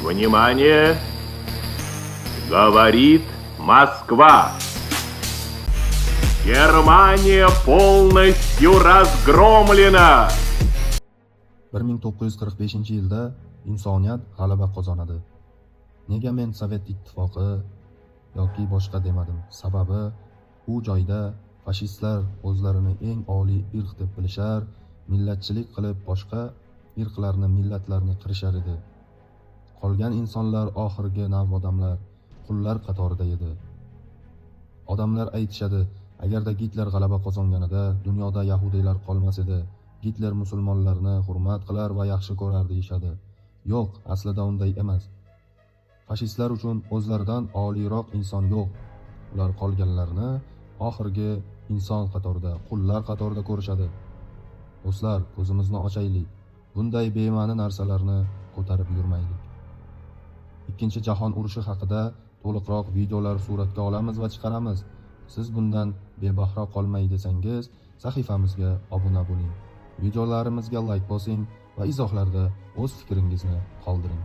Внимание! Говорит Москва. Германия полностью разгромлена. 1945-yilda insoniyat g'alaba qozonadi. Nega men Sovet ittifoqi yoki boshqa demadim? Sababi u joyda fashistlar o'zlarini eng oliy irq deb bilishar, millatchilik qilib boshqa irqlarni, millatlarni qirishar edi. Qolgan insonlar oxirgi nav odamlar qullar qatorida edi. Odamlar aytishadi, agarda Gitler g'alaba qozonganida dunyoda yahudiylar qolmas edi. Gitler musulmonlarni hurmat qilar va yaxshi ko'rar deyishadi. Yo'q, aslida unday emas. Fashistlar uchun o'zlaridan oliyroq inson yo'q. Ular qolganlarni oxirgi inson qatorida, qullar qatorida ko'rishadi. Do'stlar, ko'zimizni ochaylik. Bunday bema'ni narsalarni ko'tarib yurmaylik. Ikkinchi jahon urushi haqida to'liqroq videolar suratga olamiz va chiqaramiz. Siz bundan bebahra qolmay desangiz, sahifamizga obuna bo'ling. Videolarimizga like bosing va izohlarda o'z fikringizni qoldiring.